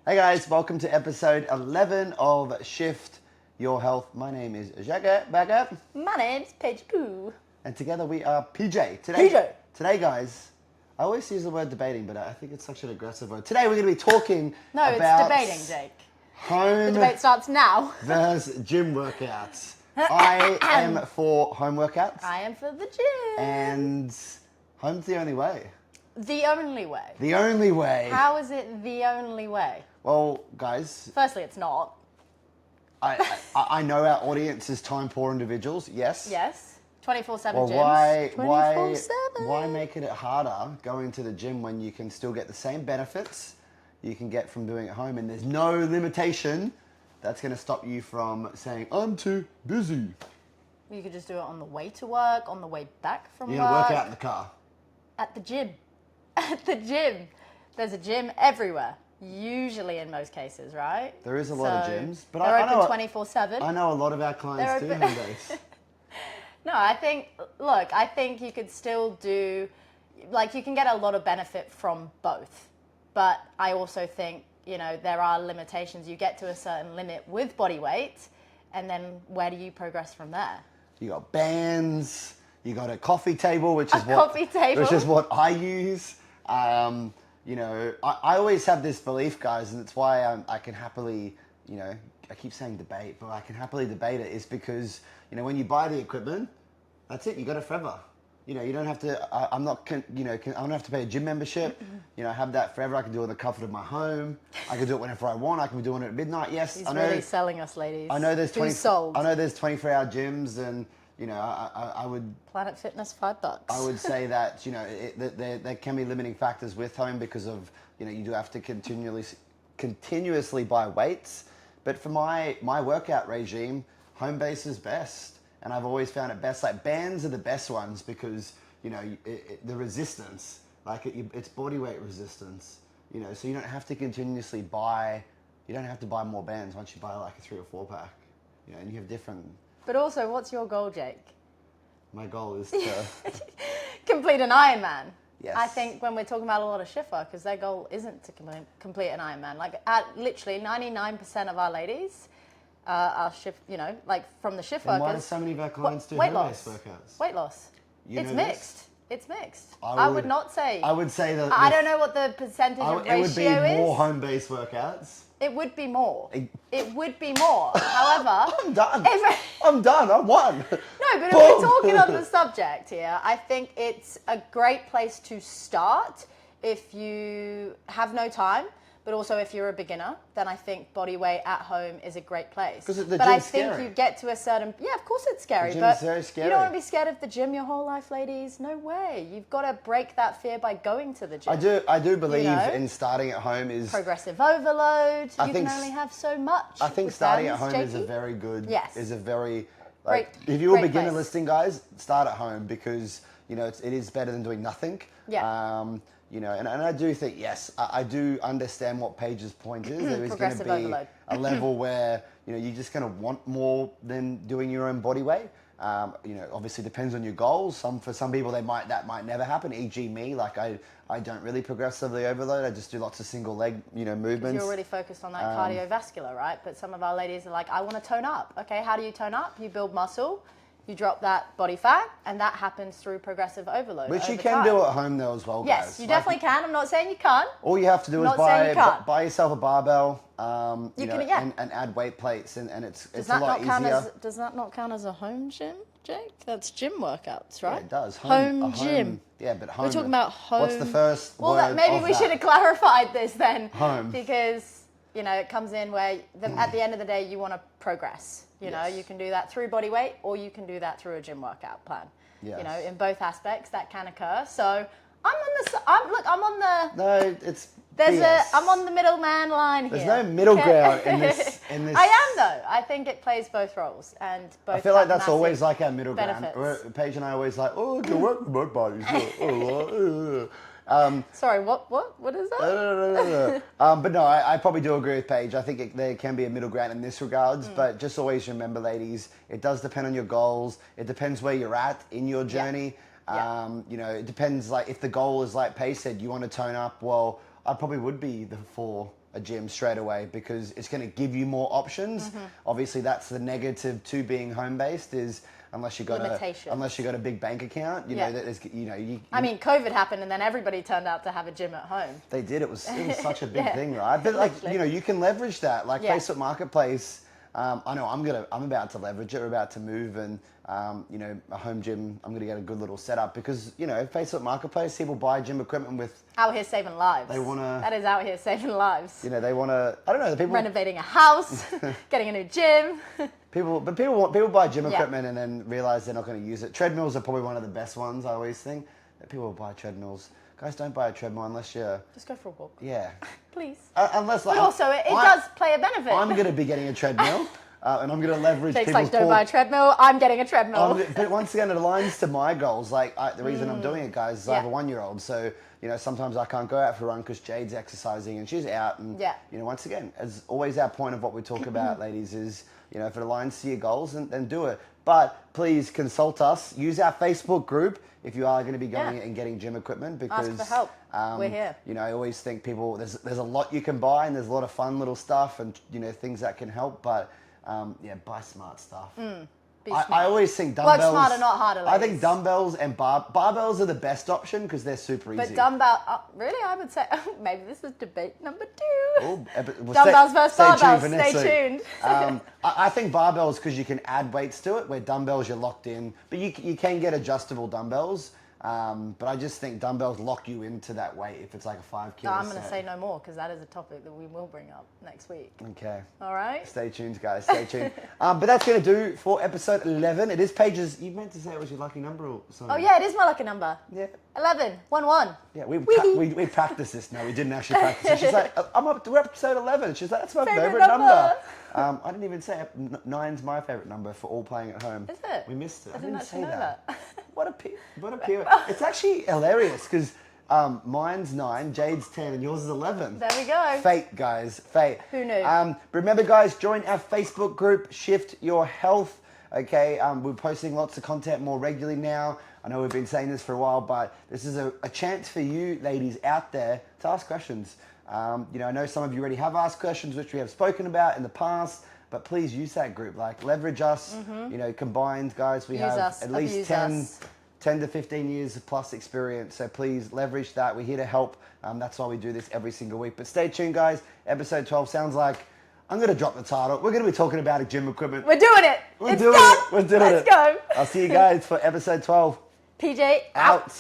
Hey guys, welcome to episode 11 of Shift Your Health. My name is Jacques Bagger. My name's Paige Poo. And together we are PJ. Today guys, I always use the word debating, but I think it's such an aggressive word. Today we're going to be talking No, about it's debating, Jake. home The debate starts now. versus gym workouts. I am for home workouts. I am for the gym. And home's the only way. The only way. The only way. How is it the only way? Well, guys, Firstly, it's not. I know our audience is time poor individuals, yes. Yes. 24/7 Well, gyms. why make it harder going to the gym when you can still get the same benefits you can get from doing it at home, and there's no limitation that's going to stop you from saying, I'm too busy. You could just do it on the way to work, on the way back from You're work. going to work out in the car. At the gym. At the gym. There's a gym everywhere. Usually in most cases, right? There is a lot of gyms, but they're I know open 24/7. I know a lot of our clients do They're home open- days. No, I think you could still do, like, you can get a lot of benefit from both. But I also think, there are limitations. You get to a certain limit with body weight, and then where do you progress from there? You got bands, you got a coffee table, which is what I use. I always have this belief, guys, and it's why I can happily, I keep saying debate, but I can happily debate it, is because, when you buy the equipment, that's it, you got it forever. You don't have to, I don't have to pay a gym membership. I have that forever. I can do it in the comfort of my home. I can do it whenever I want. I can be doing it at midnight. Yes, He's I know. really selling us, ladies. I know there's Who's sold? I know there's 24-hour gyms, and I would. Planet Fitness, $5. I would say that there can be limiting factors with home because of you do have to continuously buy weights. But for my workout regime, home base is best, and I've always found it best. Like, bands are the best ones because the resistance, it's body weight resistance. So you don't have to continuously buy. You don't have to buy more bands once you buy like a 3 or 4 pack. And you have different. But also, what's your goal, Jake? My goal is to Complete an Ironman. Yes. I think when we're talking about a lot of shift workers, their goal isn't to complete an Ironman. Like, literally 99% of our ladies are shift, from the shift And workers. why do so many of our clients do weight home-based loss. workouts? Weight loss. You It's know this? mixed. It's mixed. I I would not say. I would say that I don't know what the percentage of ratio it would be is. more home-based workouts. It would be more. It would be more. However, I'm done. if- I'm done. I won. No, but if Boom. we're talking on the subject here, I think it's a great place to start if you have no time, but also if you're a beginner, then I think body weight at home is a great place. 'Cause the but I gym's think scary. you get to a certain, of course it's scary, The gym but is very scary. you don't want to be scared of the gym your whole life, ladies. No way. You've got to break that fear by going to the gym. I do believe know? in starting at home is. Progressive overload. I You think can only have so much. I think with starting at bands, home is a Jakey. very good. Yes. Is a very. Great- if you're a great beginner place. listening, guys, start at home because it is better than doing nothing. Yeah. And I do think, yes, I do understand what Paige's point is. There is going to Progressive be overload. a level where, you're just going to want more than doing your own body weight. Obviously depends on your goals. For some people, that might never happen, e.g. me. Like, I don't really progressively overload. I just do lots of single leg, movements. You're really focused on that cardiovascular, right? But some of our ladies are like, I want to tone up. Okay, how do you tone up? You build muscle, you drop that body fat, and that happens through progressive overload. Which you over can time. do at home though as well, guys. Yes, you definitely can. I'm not saying you can't. All you have to do is Not saying you can't. buy yourself a barbell, can. and add weight plates, and it's Does a that lot not count easier. as? Does that not count as a home gym, Jake? That's gym workouts, right? Yeah, it does. Home gym. Yeah, but home. We're talking about home. What's the first Well, word maybe of we that? should have clarified this then. Home. Because, it comes in where at the end of the day you want to progress. Yes. You can do that through body weight or you can do that through a gym workout plan. Yes. In both aspects that can occur. So I'm on the No, it's. there's BS. I'm on the middleman line here. There's no middle ground in this. I am though. I think it plays both roles and both. I feel like have that's massive always like our middle benefits. ground. Paige and I are always like, oh, I can work with both bodies. Sorry, what is that? But no, I probably do agree with Paige. I think there can be a middle ground in this regards, but just always remember, ladies, it does depend on your goals. It depends where you're at in your journey. Yeah. It depends, like, if the goal is, like Paige said, you want to tone up, well, I probably would be for a gym straight away because it's going to give you more options. Obviously, that's the negative to being home based is unless you got a big bank account, you know that there's I mean, COVID happened and then everybody turned out to have a gym at home. They did. It was such a big thing, right? But like you can leverage that. Like Facebook Marketplace. I know I'm about to leverage it. We're about to move and a home gym. I'm gonna get a good little setup because Facebook Marketplace people buy gym equipment with out here saving lives. They wanna. That is out here saving lives. They wanna. I don't know. The people renovating a house, getting a new gym. People buy gym equipment and then realize they're not going to use it. Treadmills are probably one of the best ones. I always think that people will buy treadmills. Guys, don't buy a treadmill unless you're just go for a walk. Yeah, please. Unless like, but also it does play a benefit. I'm going to be getting a treadmill. And I'm going to leverage Jake's people's like, don't buy a treadmill, I'm getting a treadmill. But once again, it aligns to my goals. Like, the reason I'm doing it, guys, is I have a 1-year-old. So, sometimes I can't go out for a run because Jade's exercising and she's out. And, once again, as always our point of what we talk about, ladies, is, if it aligns to your goals, then do it. But please consult us. Use our Facebook group if you are going to be going and getting gym equipment because ask for help. We're here. I always think people there's a lot you can buy and there's a lot of fun little stuff and things that can help. But buy smart stuff. I always think dumbbells. Work smarter, not harder. Ladies. I think dumbbells and barbells are the best option because they're super easy. But really, I would say maybe this is debate number 2. Well, dumbbells versus barbells. Stay tuned. I think barbells because you can add weights to it. Where dumbbells you're locked in, but you can get adjustable dumbbells. But I just think dumbbells lock you into that weight if it's like a 5 kilo. No, I'm going to say no more because that is a topic that we will bring up next week. Okay. All right. Stay tuned, guys. Stay tuned. But that's going to do for episode 11. It is pages. You meant to say it was your lucky number or something. Oh yeah, it is my lucky number. Yeah. 11. 1-1. Yeah, we practiced this. No, we didn't actually practice it. She's like, I'm up to episode 11. She's like, that's my favorite number. I didn't even say it. 9's my favorite number for all playing at home. Is it? We missed it. I didn't say know that. What a period. It's actually hilarious because mine's 9, Jade's 10, and yours is 11. There we go. Fate, guys. Fate. Who knew? Remember, guys, join our Facebook group, Shift Your Health. Okay, we're posting lots of content more regularly now. I know we've been saying this for a while, but this is a chance for you ladies out there to ask questions. I know some of you already have asked questions, which we have spoken about in the past, but please use that group. Like, leverage us. Combined, guys, we have at least 10 to 15 years plus experience. So please leverage that. We're here to help. That's why we do this every single week. But stay tuned, guys. Episode 12 sounds like I'm going to drop the title. We're going to be talking about a gym equipment. We're doing it. We're doing it. Let's go. I'll see you guys for episode 12. PJ out.